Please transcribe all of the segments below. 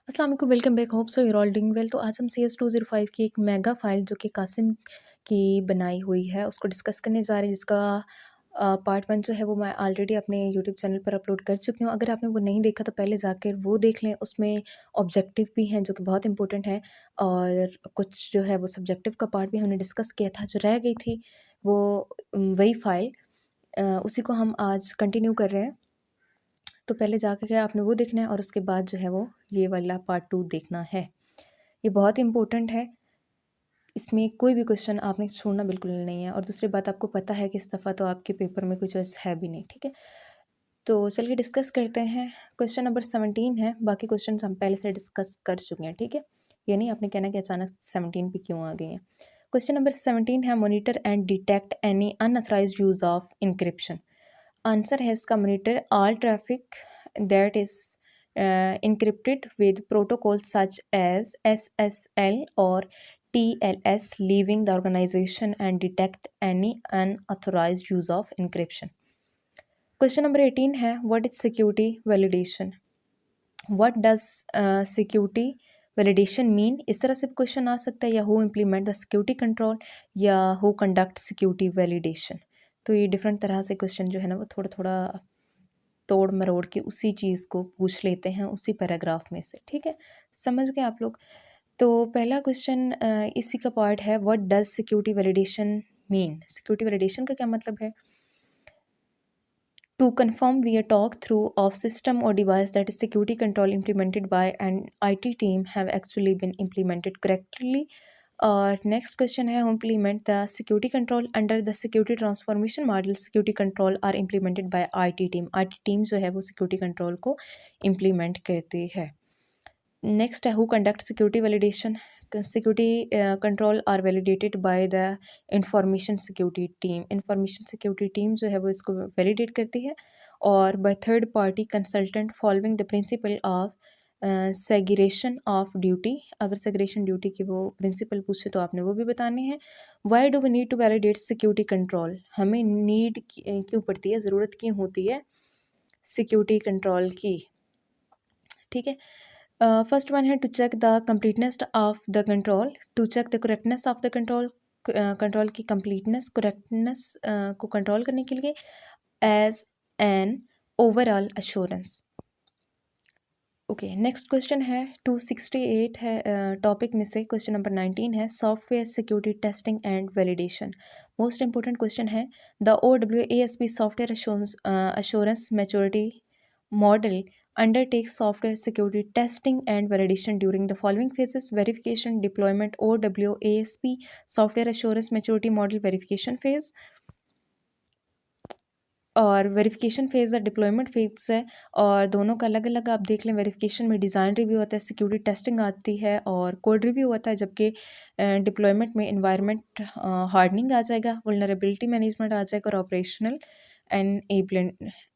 अस्सलाम वालेकुम, welcome back, hope so you all doing well. तो आज हम CS205 की एक मेगा फ़ाइल जो कि कासिम की बनाई हुई है उसको डिस्कस करने जा रहे हैं, जिसका पार्ट 1 जो है वो मैं ऑलरेडी अपने यूट्यूब चैनल पर अपलोड कर चुकी हूँ। अगर आपने वो नहीं देखा तो पहले जाकर वो देख लें। उसमें ऑब्जेक्टिव भी हैं जो कि बहुत इंपॉर्टेंट है, और कुछ जो है वो सब्जेक्टिव का पार्ट भी हमने डिस्कस किया था। जो रह गई थी वो वही फ़ाइल, उसी को हम आज कंटिन्यू कर रहे हैं। तो पहले जाके के आपने वो देखना है और उसके बाद जो है वो ये वाला पार्ट 2 देखना है। ये बहुत इम्पोर्टेंट है, इसमें कोई भी क्वेश्चन आपने छोड़ना बिल्कुल नहीं है। और दूसरी बात, आपको पता है कि इस दफ़ा तो आपके पेपर में कोई चॉइस है भी नहीं, ठीक है? तो चलिए डिस्कस करते हैं। क्वेश्चन नंबर 17 है, बाकी क्वेश्चंस हम पहले से डिस्कस कर चुके हैं, ठीक है? ये नहीं आपने कहना कि अचानक 17 पे क्यों आ गए हैं। क्वेश्चन नंबर 17 है, monitor and detect any unauthorised use of encryption. Answer has का monitor all traffic that is encrypted with protocols such as SSL or TLS, leaving the organization and detect any unauthorized use of encryption. Question number 18 है, what is security validation? What does security validation mean? इस तरह से question आ सकता है, या who implement the security control, या who conduct security validation। तो ये डिफरेंट तरह से क्वेश्चन जो है ना वो थोड़ा थोड़ा तोड़ मरोड़ के उसी चीज़ को पूछ लेते हैं उसी पैराग्राफ में से, ठीक है? समझ गए आप लोग? तो पहला क्वेश्चन इसी का पार्ट है, what does security validation mean? Security validation का क्या मतलब है? To confirm via talk-through of system or device that is security control implemented by an IT team have actually been implemented correctly. और next question है, implement the security control under the security transformation model security control are implemented by IT team. IT team जो है वो security control को implement करती है। Next है, who conduct security validation? Security control are validated by the information security team. Information security team जो है वो इसको validate करती है, और by third party consultant following the principle of segregation of duty। अगर segregation duty की वो principle पूछे तो आपने वो भी बताने हैं। Why do we need to validate security control? हमें need क्यों पड़ती है, ज़रूरत क्यों होती है security control की, ठीक है? फर्स्ट वन है, to check the completeness of the control. To check the correctness of the control, control की कंप्लीटनेस, करेक्टनेस को कंट्रोल करने के लिए, as an overall assurance. Okay, next question है 268 है, टॉपिक में से क्वेश्चन नंबर 19 है, software security testing and validation. Most important question है, the OWASP software assurance maturity model undertakes software security testing and validation during the following phases: verification, deployment, OWASP software assurance maturity model verification phase, और verification phase है, deployment phase है, और दोनों का अलग अलग आप देख लें। वेरिफिकेशन में डिज़ाइन रिव्यू होता है, सिक्योरिटी टेस्टिंग आती है, और कोड रिव्यू होता है, जबकि डिप्लॉयमेंट में इन्वायरमेंट हार्डनिंग आ जाएगा, वल्नरेबिलिटी मैनेजमेंट आ जाएगा, और ऑपरेशनल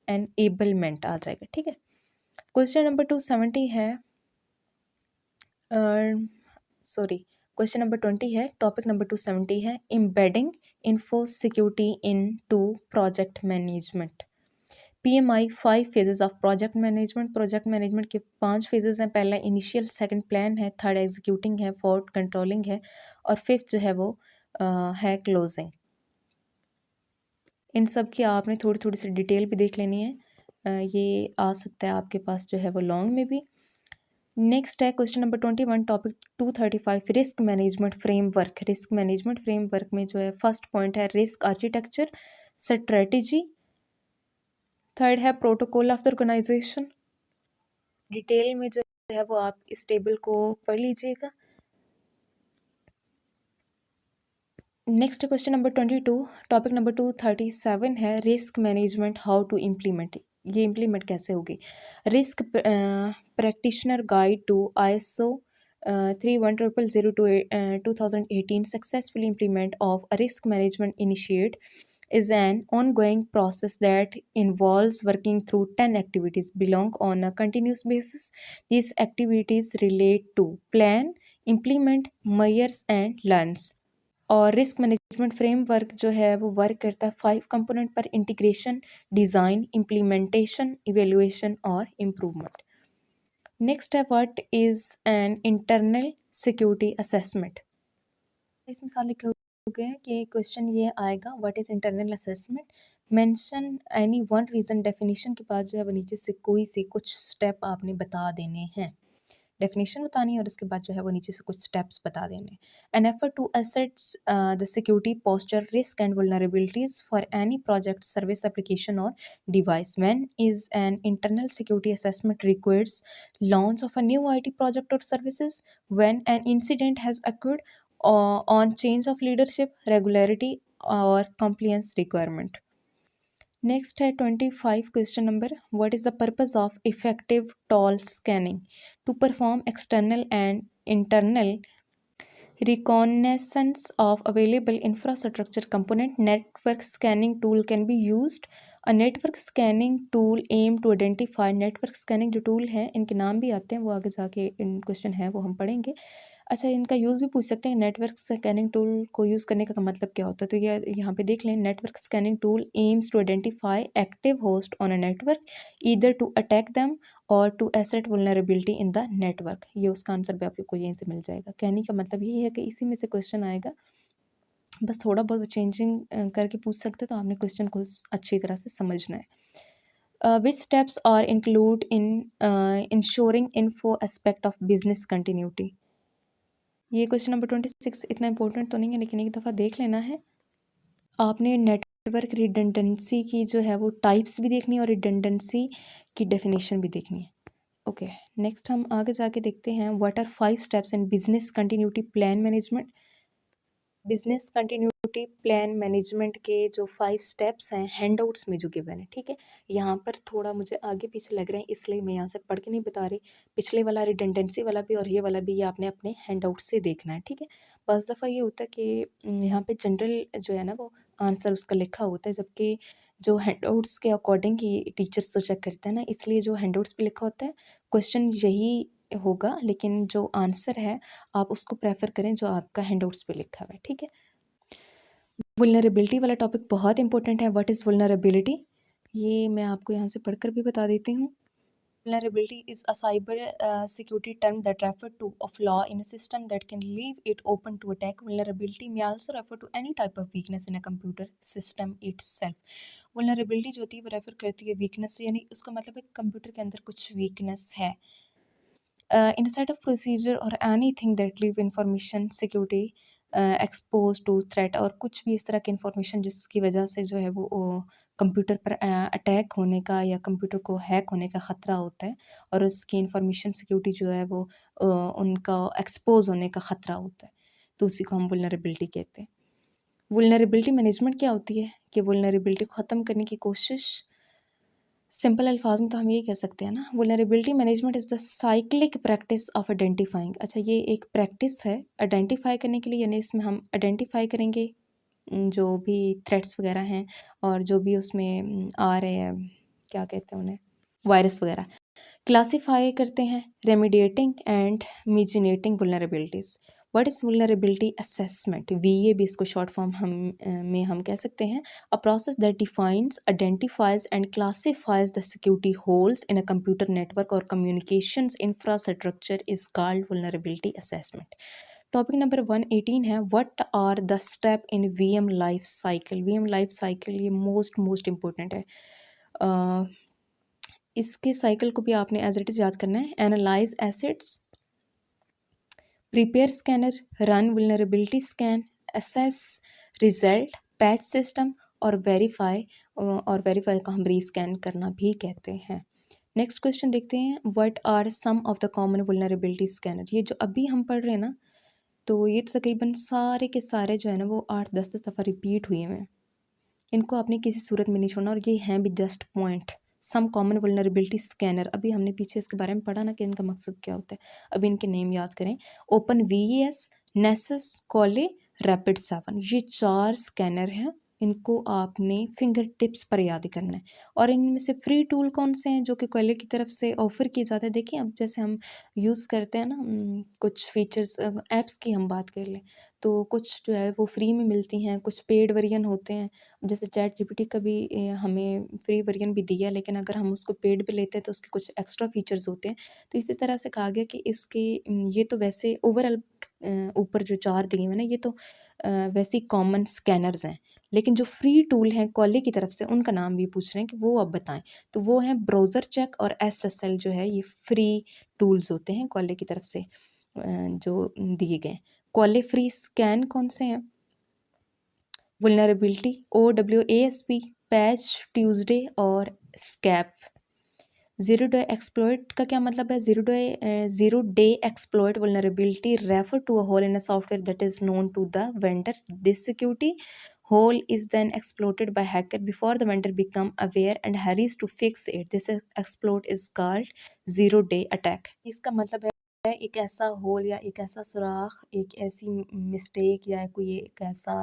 एनेबलमेंट आ जाएगा, ठीक है? क्वेश्चन नंबर 270 है, सॉरी, क्वेश्चन नंबर 20 है, टॉपिक नंबर 270 है, embedding info security in to project management. PMI 5 phases of project management. Project management के 5 फेजेस हैं। पहला इनिशियल, सेकंड प्लान है, थर्ड एग्जीक्यूटिंग है, फोर्थ कंट्रोलिंग है, और फिफ्थ जो है वो है क्लोजिंग। इन सब की आपने थोड़ी थोड़ी सी डिटेल भी देख लेनी है। ये आ सकता है आपके पास जो है वो लॉन्ग में भी। नेक्स्ट है question number 21, topic 235, risk management framework. Risk management framework में जो है फर्स्ट पॉइंट है रिस्क आर्किटेक्चर स्ट्रेटजी, थर्ड है protocol of the organisation. Detail में जो है वो आप इस टेबल को पढ़ लीजिएगा। Next question number 22, topic number 237 है, risk management how to implement. ये इम्प्लीमेंट कैसे होगी? Risk practitioner guide to ISO 31000 successful implement of a risk management initiate is an ongoing process that involves working through 10 activities belong on a continuous basis. These activities relate to plan, implement, measures and learns। और risk management framework जो है वो work करता है 5 component पर: integration, design, implementation, evaluation और improvement. Next है what is an internal security assessment. इस मिसाल लिखे हुए हैं कि क्वेश्चन ये आएगा what is internal assessment, mention any one reason, definition के बाद जो है वो नीचे से कोई सी कुछ स्टेप आपने बता देने हैं। डेफिनेशन बतानी है और उसके बाद जो है वो नीचे से कुछ स्टेप्स बता देने। An effort to assets the security posture risk and vulnerabilities for any project service application और device when is an internal security assessment requires launch of a new IT project or services, when an incident has occurred on change of leadership, regularity or compliance requirement. Next है 25 question number, what is the purpose of effective toll scanning? To perform external and internal reconnaissance of available infrastructure component, network scanning tool can be used. A network scanning tool aim to identify, network scanning जो tool है इनके नाम भी आते हैं, वो आगे जाके इन क्वेश्चन है वो हम पढ़ेंगे। अच्छा, इनका यूज़ भी पूछ सकते हैं, नेटवर्क स्कैनिंग टूल को यूज़ करने का मतलब क्या होता है, तो ये यहाँ पे देख लें, network scanning tool aims to identify active host on a network either to attack them और to asset vulnerability in the network. ये उसका आंसर भी आपको यहीं से मिल जाएगा। कहने का मतलब ये है कि इसी में से क्वेश्चन आएगा, बस थोड़ा बहुत चेंजिंग करके पूछ सकते, तो आपने क्वेश्चन को अच्छी तरह से समझना है। Which steps are include in ensuring info aspect of business continuity. ये क्वेश्चन नंबर 26 इतना इंपॉर्टेंट तो नहीं है, लेकिन एक दफ़ा देख लेना है। आपने नेटवर्क रिडंडेंसी की जो है वो टाइप्स भी देखनी है और रिडंडेंसी की डेफिनेशन भी देखनी है। ओके, नेक्स्ट हम आगे जाके देखते हैं what are 5 steps in business continuity plan management. Business continuity plan management के जो 5 स्टेप्स हैं हैंडआउट्स में जो गिवन है, ठीक है। यहाँ पर थोड़ा मुझे आगे पीछे लग रहे हैं, इसलिए मैं यहाँ से पढ़ के नहीं बता रही। पिछले वाला रिडंडेंसी वाला भी और ये वाला भी, ये आपने अपने हैंडआउट से देखना है, ठीक है। बस दफ़ा ये होता है कि यहाँ पे जनरल जो है ना वो आंसर उसका लिखा होता है, जबकि जो हैंडआउट्स के अकॉर्डिंग ही टीचर्स तो चेक करते हैं ना, इसलिए जो हैंडआउट्स पे लिखा होता है क्वेश्चन यही होगा, लेकिन जो आंसर है आप उसको प्रेफर करें जो आपका हैंडआउट्स पे लिखा हुआ है, ठीक है। वुलनरेबिलिटी वाला टॉपिक बहुत इंपॉर्टेंट है। व्हाट इज़ वुलनरेबिलिटी, ये मैं आपको यहाँ से पढ़कर भी बता देती हूँ। Vulnerability is a cyber security term that refers to a flaw in a system that can leave it open to attack. Vulnerability may also refer to any type of weakness in a computer system itself. Vulnerability जो होती है वो refer करती है weakness से, यानी उसका मतलब है कंप्यूटर के अंदर कुछ वीकनेस है। In a set of procedure or anything that leave information security exposed to threat, और कुछ भी इस तरह की इंफॉर्मेशन जिसकी वजह से जो है वो कंप्यूटर पर अटैक होने का या कंप्यूटर को हैक होने का ख़तरा होता है, और उसकी इंफॉर्मेशन सिक्योरिटी जो है वो उनका एक्सपोज होने का ख़तरा होता है, तो उसी को हम वुलनरेबिलिटी कहते हैं। वुलनरेबिलिटी मैनेजमेंट क्या होती है कि वुलनरेबिलिटी को ख़त्म करने की कोशिश, सिंपल अल्फाज में तो हम यही कह सकते हैं ना, vulnerability management is the cyclic practice of identifying. अच्छा, ये एक प्रैक्टिस है आइडेंटिफाई करने के लिए, यानी इसमें हम आइडेंटिफाई करेंगे जो भी थ्रेट्स वगैरह हैं और जो भी उसमें आ रहे हैं, क्या कहते हैं उन्हें, वायरस वगैरह, क्लासीफाई करते हैं remediating and mitigating vulnerabilities. What is vulnerability assessment, V भी इसको शॉर्ट फॉर्म हम कह सकते हैं। A process that defines, identifies and classifies the security holes in a computer network और communications infrastructure is called vulnerability assessment. Topic number 118 है what are the step in VM life cycle. VM life cycle ये most important है। इसके cycle को भी आपने as it is याद करना है। Analyse assets, prepare scanner, run vulnerability scan, assess result, patch system और वेरीफाई, और वेरीफाई को हम रीस्कैन करना भी कहते हैं। नेक्स्ट क्वेश्चन देखते हैं, what are some of the common vulnerability scanner. ये जो अभी हम पढ़ रहे हैं ना, तो ये तो तकरीबन सारे के सारे जो है ना वो 8-10 दफ़ा रिपीट हुए हैं, इनको आपने किसी सूरत में नहीं छोड़ना, और ये हैं भी just point. Some common vulnerability scanner, अभी हमने पीछे इसके बारे में पढ़ा ना कि इनका मकसद क्या होता है। अभी इनके नेम याद करें, ओपन वीएस, नेसस, कॉले, रैपिड 7, ये 4 स्कैनर हैं इनको आपने फिंगर टिप्स पर याद करना है। और इनमें से फ्री टूल कौन से हैं जो कि क्वालिटी की तरफ से ऑफ़र किए जाते हैं। देखिए अब जैसे हम यूज़ करते हैं ना कुछ फ़ीचर्स ऐप्स की हम बात कर लें तो कुछ जो है वो फ्री में मिलती हैं, कुछ पेड वर्जन होते हैं। जैसे चैट जीपीटी का भी हमें फ्री वर्जन भी दिया, लेकिन अगर हम उसको पेड पे लेते हैं तो उसके कुछ एक्स्ट्रा फ़ीचर्स होते हैं। तो इसी तरह से कहा गया कि इसके ये तो वैसे ओवरऑल ऊपर जो 4 दिए हुए हैं ना ये तो वैसे ही कॉमन स्कैनर्स हैं। लेकिन जो फ्री टूल हैं कॉली की तरफ से उनका नाम भी पूछ रहे हैं कि वो आप बताएं। तो वो हैं ब्राउज़र चेक और एसएसएल जो है ये फ्री टूल्स होते हैं कॉली की तरफ से जो दिए गए। कॉली फ्री स्कैन कौन से हैं? वुलनरेबिलिटी, OWASP, पैच ट्यूसडे और स्कैप। ज़ीरो डे एक्सप्लॉइट का क्या मतलब है? Zero day exploit vulnerability refer to a hole in a software that is known to the vendor. This security hole is then exploited by hacker before the vendor become aware and hurries to fix it. This exploit is called zero day attack. इसका मतलब है एक ऐसा whole या एक ऐसा सुराख, एक ऐसी मिस्टेक या कोई एक ऐसा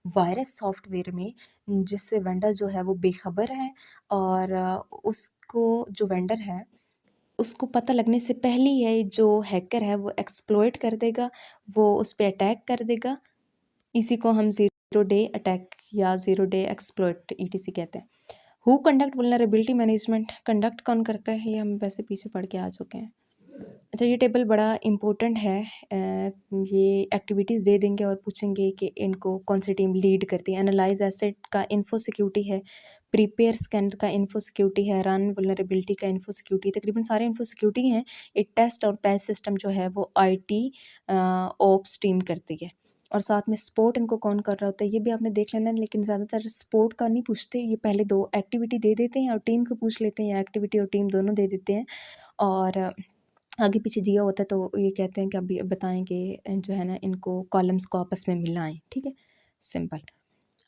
वायरस सॉफ्टवेयर में जिससे वेंडर जो है वो बेखबर है और उसको जो वेंडर है उसको पता लगने से पहले ही है जो हैकर है वो एक्सप्लॉइट कर देगा, वो उस पे अटैक कर देगा। इसी को हम ज़ीरो डे अटैक या ज़ीरो डे एक्सप्लॉइट ईटीसी कहते हैं। Who conduct vulnerability management, conduct कौन करता है ये हम वैसे पीछे पढ़ के आ चुके हैं। अच्छा ये टेबल बड़ा इम्पोर्टेंट है। ये एक्टिविटीज़ दे देंगे और पूछेंगे कि इनको कौन सी टीम लीड करती है। एनालाइज एसेट का इन्फो सिक्योरिटी है, प्रिपेयर स्कैनर का इन्फो सिक्योरिटी है, रन वल्नरेबिलिटी का इन्फो सिक्योरिटी, तकरीबन सारे इन्फो सिक्योरिटी हैं। एक टेस्ट और पैच सिस्टम जो है वो आईटी ओप्स टीम करती है। और साथ में सपोर्ट इनको कौन कर रहा होता है ये भी आपने देख लेना है, लेकिन ज़्यादातर सपोर्ट का नहीं पूछते, ये पहले 2 एक्टिविटी दे देते हैं और टीम को पूछ लेते हैं या एक्टिविटी और टीम दोनों दे देते हैं और आगे पीछे दिया होता है तो ये कहते हैं कि अभी बताएं कि जो है ना इनको कॉलम्स को आपस में मिलाएं। ठीक है, सिंपल।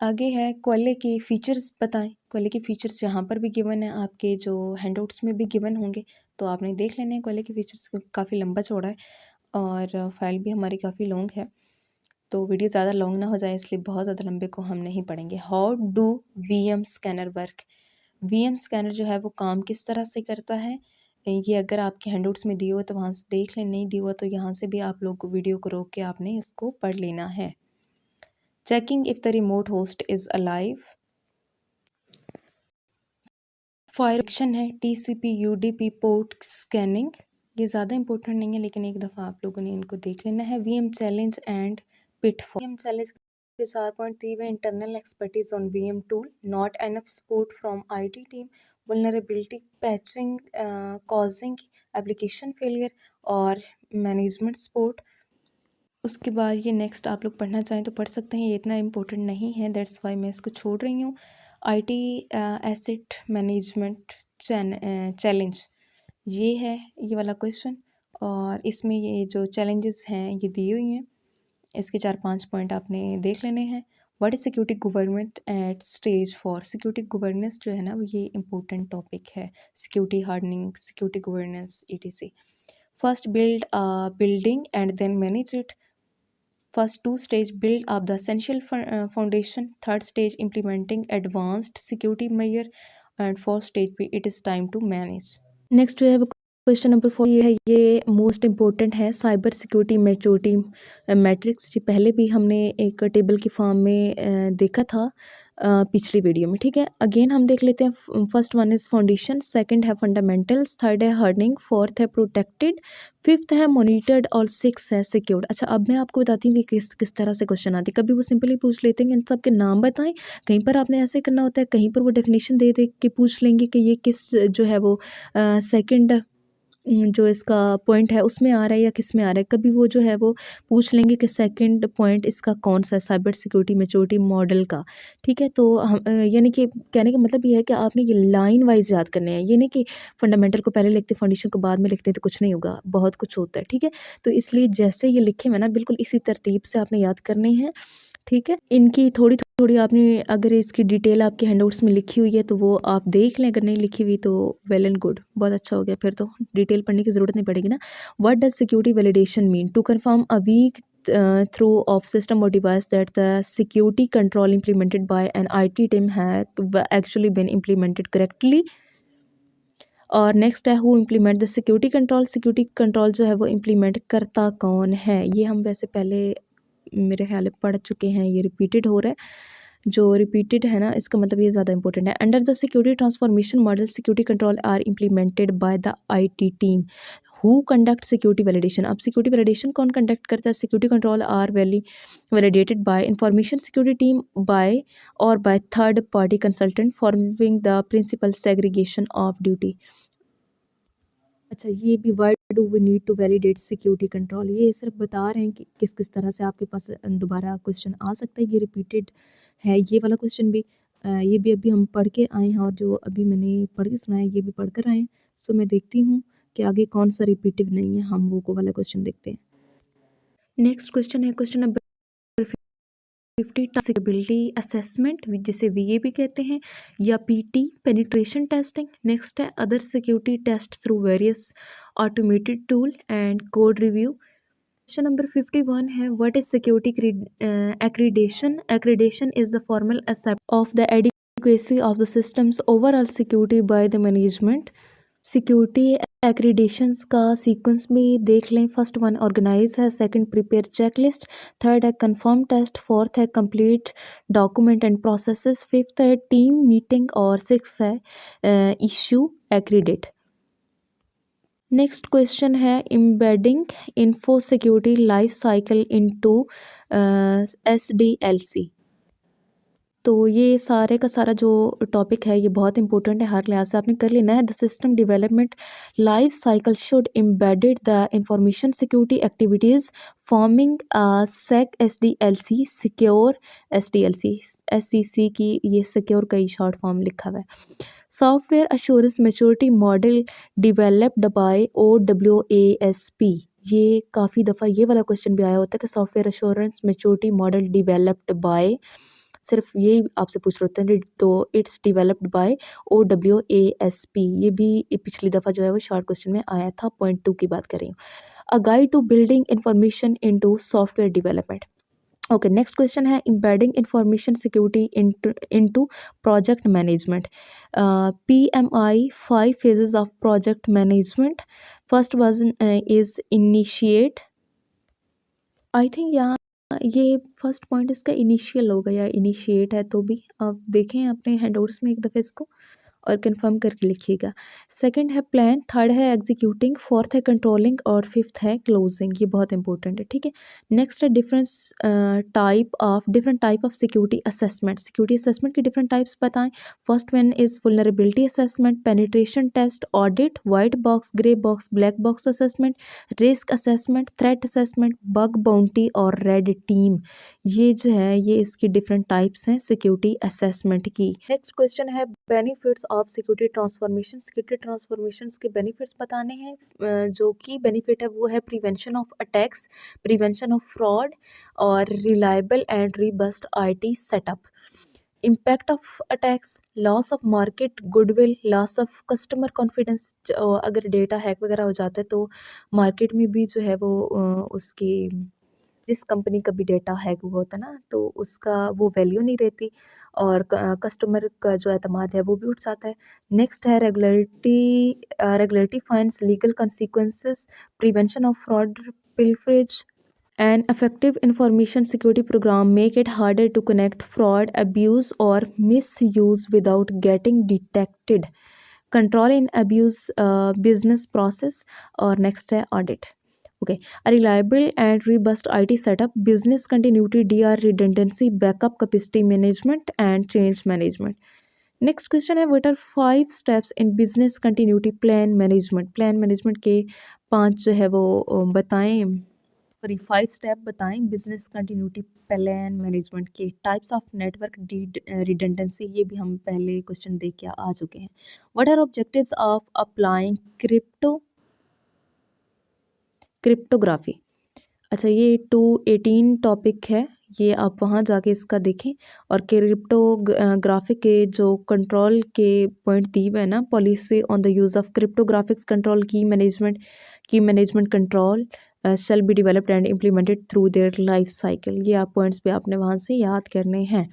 आगे है क्वेले की फ़ीचर्स बताएं। क्वेले की फ़ीचर्स यहाँ पर भी गिवन है, आपके जो हैंडआउट्स में भी गिवन होंगे तो आपने देख लेने हैं। क्वेले की फ़ीचर्स काफ़ी लंबा चौड़ा है और फाइल भी हमारी काफ़ी लॉन्ग है तो वीडियो ज़्यादा लॉन्ग ना हो जाए इसलिए बहुत ज़्यादा लंबे को हम नहीं पढ़ेंगे। How do VM scanner work? VM scanner जो है वो काम किस तरह से करता है ये अगर आपके हैंडआउट्स में दिए हो तो वहाँ से देख लें, नहीं दिया हुआ तो यहाँ से भी आप लोग को वीडियो को रोक के आपने इसको पढ़ लेना है। Checking if the remote host is alive. फायरक्शन है, टीसीपी यूडीपी पोर्ट स्कैनिंग। ये ज़्यादा इंपॉर्टेंट नहीं है लेकिन एक दफ़ा आप लोगों ने इनको देख लेना है। VM challenge and pitfall. VM challenge के 4 पॉइंट दिए हुए। Internal expertise on VM tool, not enough support from IT team, vulnerability patching causing application failure और मैनेजमेंट सपोर्ट। उसके बाद ये नेक्स्ट आप लोग पढ़ना चाहें तो पढ़ सकते हैं, ये इतना इम्पोर्टेंट नहीं है, दैट्स वाई मैं इसको छोड़ रही हूँ। आईटी एसेट मैनेजमेंट चैलेंज ये है ये वाला क्वेश्चन और इसमें ये जो चैलेंजेस हैं ये दी हुई हैं। इसके 4-5 पॉइंट आपने देख लेने हैं। What is security government at stage 4? Security governance जो है ना वो ये इंपॉर्टेंट टॉपिक है। Security hardening, security governance etc. First build building and then manage it. First 2 stage build up the essential foundation. Third stage implementing advanced security measure and fourth stage पे it is time to manage. Next जो है वो question number 4 ये है, ये most important है। Cyber security maturity matrix. ये पहले भी हमने एक टेबल की फॉर्म में देखा था पिछली वीडियो में। ठीक है, अगेन हम देख लेते हैं। First one is foundation, second है फंडामेंटल्स, थर्ड है हार्डनिंग, फोर्थ है प्रोटेक्टेड, फिफ्थ है मॉनिटर्ड और सिक्स है सिक्योर्ड। अच्छा अब मैं आपको बताती हूँ कि किस किस तरह से क्वेश्चन आते हैं। कभी वो सिंपली पूछ लेते हैं इन सब के नाम बताएं, कहीं पर आपने ऐसे करना होता है, कहीं पर वो डेफिनेशन दे दे के पूछ लेंगे कि ये किस जो है वो सेकंड जो इसका पॉइंट है उसमें आ रहा है या किस में आ रहा है। कभी वो जो है वो पूछ लेंगे कि सेकंड पॉइंट इसका कौन सा है साइबर सिक्योरिटी मैच्योरिटी मॉडल का। ठीक है, तो हम यानी कि कहने का मतलब ये है कि आपने ये लाइन वाइज याद करने हैं। ये नहीं कि फंडामेंटल को पहले लिखते फाउंडेशन को बाद में लिखते तो कुछ नहीं होगा, बहुत कुछ होता है। ठीक है, तो इसलिए जैसे ये लिखे हुए ना बिल्कुल इसी तरतीब से आपने याद करने हैं। ठीक है, इनकी थोड़ी थोड़ी आपने अगर इसकी डिटेल आपके हैंडआउट्स में लिखी हुई है तो वो आप देख लें, अगर नहीं लिखी हुई तो वेल एंड गुड, बहुत अच्छा हो गया, फिर तो डिटेल पढ़ने की ज़रूरत नहीं पड़ेगी ना। What does security validation mean? To confirm a week through of system or device that the security control implemented by an IT team have actually been implemented correctly. और नेक्स्ट है who implement the security control जो है वो implement करता कौन है। ये हम वैसे पहले मेरे ख्याल में पढ़ चुके हैं, ये रिपीटेड हो रहा है। जो रिपीटेड है ना, इसका मतलब ये ज़्यादा इंपॉर्टेंट है। Under the security transformation model security control are implemented by the IT team who conduct security validation. अब सिक्योरिटी वैलिडेशन कौन कंडक्ट करता है? Security control are validated by information security team by और by third party consultant forming the principle segregation of duty. अच्छा, ये भी why do we need to validate security control, ये सिर्फ बता रहे हैं कि किस किस तरह से आपके पास दोबारा क्वेश्चन आ सकता है। ये रिपीटेड है ये वाला क्वेश्चन भी। ये भी अभी हम पढ़ के आए हैं और जो अभी मैंने पढ़ के सुनाया ये भी पढ़ कर आए हैं। सो मैं देखती हूँ कि आगे कौन सा रिपीटिव नहीं है, हम वो वाला क्वेश्चन देखते हैं। नेक्स्ट क्वेश्चन है क्वेश्चन नंबर 50 टास्कबिलिटी असेसमेंट जिसे VA भी कहते हैं, या PT पेनिट्रेशन टेस्टिंग। नेक्स्ट है other security test through various automated tool and code review. Question number 51 है what is security accreditation. Accreditation is the formal accept of the adequacy of the systems overall security by the management. Security accreditations का sequence में देख लें। First one organise है, second prepare checklist, third है confirm test, fourth है complete document and processes, fifth है team meeting और six है इशू एक्रीडेट। नेक्स्ट क्वेश्चन है embedding info security life cycle into SDLC। तो ये सारे का सारा जो टॉपिक है ये बहुत इंपॉर्टेंट है, हर लिहाज से आपने कर लेना है। The system development life cycle should embedded the information security activities forming sec SDLC secure SDLC SCC की ये सिक्योर का ही शॉर्ट फॉर्म लिखा हुआ है। Software assurance maturity model developed by OWASP। ये काफ़ी दफ़ा ये वाला क्वेश्चन भी आया होता है कि software assurance maturity model developed by, सिर्फ ये आपसे पूछ रहे होते हैं तो इट्स डिवेलप्ड बाय OWASP। ये भी पिछली दफ़ा जो है वो शॉर्ट क्वेश्चन में आया था। पॉइंट 2 की बात कर रही हूँ। A guide to building information into software development. Okay, next question है embedding information security into project management. PMI 5 phases of project management. First version is initiate. I think यहाँ ये फर्स्ट पॉइंट इसका initial होगा या initiate है, तो भी आप देखें अपने हैंडआउट्स में एक दफ़े इसको और कंफर्म करके लिखिएगा। सेकंड है प्लान, थर्ड है एग्जीक्यूटिंग, फोर्थ है कंट्रोलिंग और फिफ्थ है क्लोजिंग। ये बहुत इंपॉर्टेंट है, ठीक है। नेक्स्ट है different type of security assessment. Security assessment के डिफरेंट टाइप्स बताएं। First one is vulnerability assessment, penetration test, audit, white box, grey box, black box assessment, risk assessment, threat assessment, bug bounty और red team. ये जो है ये इसकी different types हैं security assessment की। नेक्स्ट क्वेश्चन है benefits of security transformation. Security transformation के बेनिफिट्स बताने हैं। जो की बेनिफिट है वो है prevention of attacks, prevention of fraud और reliable and robust IT setup. Impact of attacks, loss of market goodwill, loss of customer confidence. अगर डेटा हैक वगैरह हो जाता है तो मार्केट में भी जो है वो उसकी जिस कंपनी का भी डेटा हैक हुआ होता है ना तो उसका वो वैल्यू नहीं रहती और कस्टमर का जो एतमाद है वो भी उठ जाता है। नेक्स्ट है regulatory fines, legal consequences, prevention of fraud, pilferage. An effective information security program make it harder to connect fraud, abuse or misuse without getting detected. Control in abuse business process और next है audit. Okay, a reliable and robust IT setup, business continuity, DR redundancy, backup capacity management and change management. Next question है what are 5 steps in business continuity plan management. Plan management के 5 जो है वो बताएं, sorry 5 step बताएं business continuity plan management के। Types of network redundancy, ये भी हम पहले क्वेश्चन देख के आ चुके हैं। What are objectives of applying cryptography. अच्छा, ये 218 टॉपिक है, ये आप वहाँ जाके इसका देखें। और क्रिप्टोग्राफिक के जो कंट्रोल के पॉइंट दिए हुए हैं ना, policy on the use of cryptographics control की management control shall be developed and implemented through their life cycle। ये आप पॉइंट्स पे आपने वहाँ से याद करने हैं।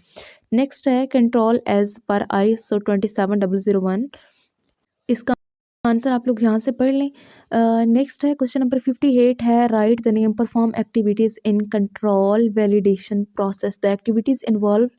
नेक्स्ट है कंट्रोल एज पर ISO 27001। इसका आंसर आप लोग यहाँ से पढ़ लें। नेक्स्ट है क्वेश्चन नंबर 58 है write the name perform activities in control validation process. The activities involve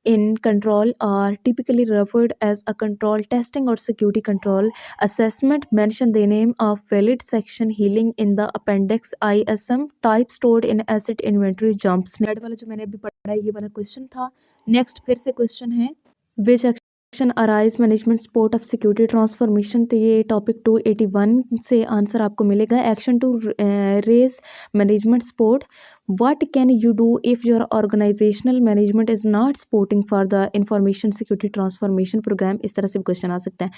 in control are typically referred as a control testing or security control assessment। Mention the name of valid section healing in the appendix ISM type stored in asset inventory jumps। Net वाला जो मैंने अभी पढ़ा है ये वाला question था। Next फिर से क्वेश्चन है which action arise management support of security transformation. तो ये टॉपिक 281 से आंसर आपको मिलेगा। Action to raise management support. What can you do if your organizational management is not supporting for the information security transformation program? इस तरह से भी question आ सकता है।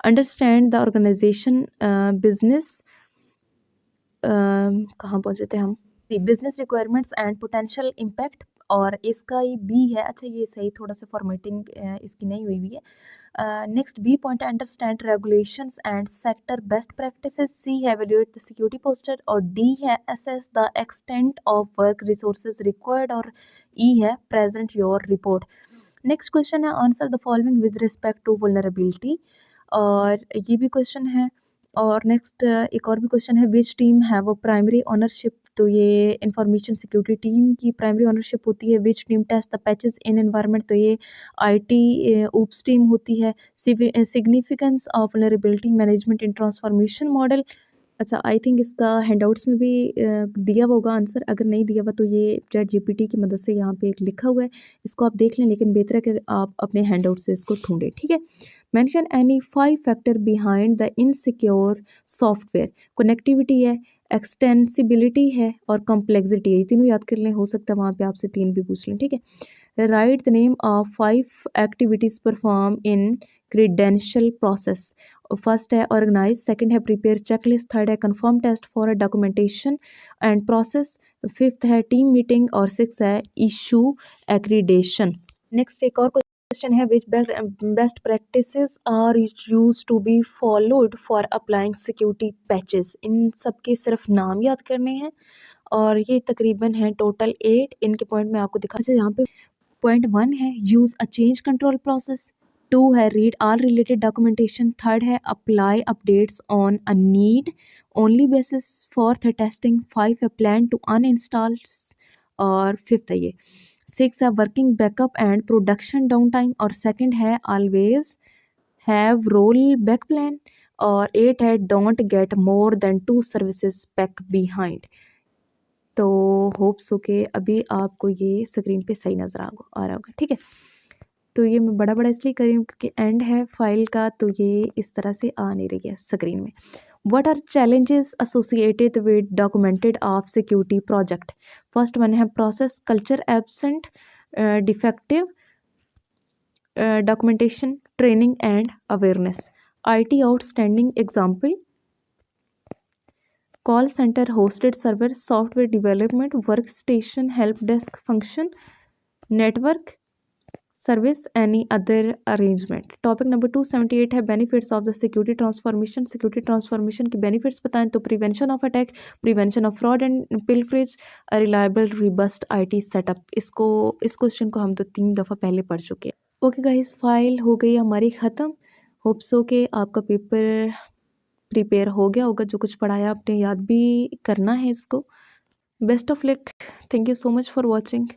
Understand the organization business कहाँ पहुँचे थे हम? Business requirements and potential impact, और इसका ये बी है। अच्छा ये सही, थोड़ा सा फॉर्मेटिंग इसकी नहीं हुई है। Next B point understand regulations and sector best practices. C है एवेल्यूएट द सिक्योरिटी पोस्टर, और डी है assess the extent of work resources required, और ई है present your report. Next question है answer the following with respect to vulnerability, और ये भी question है। और नेक्स्ट एक और भी क्वेश्चन है विच टीम है वो प्राइमरी ओनरशिप। तो ये इंफॉर्मेशन सिक्योरिटी टीम की प्राइमरी ओनरशिप होती है। Which team test the patches in environment. तो ये IT ऊप्स टीम होती है। Significance of vulnerability management in transformation model. अच्छा आई थिंक इसका हैंडआउट्स में भी दिया हुआ होगा आंसर। अगर नहीं दिया हुआ तो ये ChatGPT की मदद से यहाँ पे एक लिखा हुआ है, इसको आप देख लें, लेकिन बेहतर है कि आप अपने हैंडआउट से इसको ढूंढें। ठीक है। Mention any 5 factor behind the insecure software. Connectivity है, एक्सटेंसिबिलिटी है, और कॉम्प्लेक्सिटी है। ये तीनों याद कर लें, हो सकता है वहाँ पे आपसे 3 भी पूछ लें। ठीक है। Write the name of 5 activities perform in credential process. First है ऑर्गेनाइज, सेकंड है प्रिपेयर चेकलिस्ट, थर्ड है कंफर्म टेस्ट, फोर है डॉक्यूमेंटेशन एंड प्रोसेस, फिफ्थ है टीम मीटिंग, और सिक्स है इशू एक्रीडेशन। नेक्स्ट एक और क्वेश्चन है which best practices are use to be followed for applying security patches. इन सब के सिर्फ नाम याद करने हैं, और ये तकरीबन है टोटल 8। इनके पॉइंट में आपको दिखा। यहाँ पे पॉइंट 1 है use a change control process, 2 है read all related documentation, third है apply updates on a need only basis, fourth है टेस्टिंग, 5 है प्लान टू अनइंस्टॉल, और फिफ्थ है ये 6 है working backup and production down time, और सेकंड है always have roll back plan, और 8 है don't get more than 2 services pack behind. तो होप्स हो के अभी आपको ये स्क्रीन पे सही नज़र आ रहा होगा। ठीक है। तो ये मैं बड़ा बड़ा इसलिए कर रही हूँ क्योंकि एंड है फाइल का, तो ये इस तरह से आ नहीं रही है स्क्रीन में। What are challenges associated with documented of security project. First one है process culture absent, defective documentation, training and awareness. IT outstanding example call centre hosted server, software development, workstation help desk function, network service, any other arrangement. Topic number 278 है benefits of the security transformation. Security transformation के benefits बताएं तो prevention of attack, prevention of fraud and pilferage, reliable robust IT setup. इस question को हम तो 3 दफ़ा पहले पढ़ चुके हैं। ओके गाइस, फाइल हो गई हमारी ख़त्म। होप सो के आपका पेपर प्रिपेयर हो गया होगा। जो कुछ पढ़ाया आपने याद भी करना है इसको। Best of luck. Thank you so much for watching.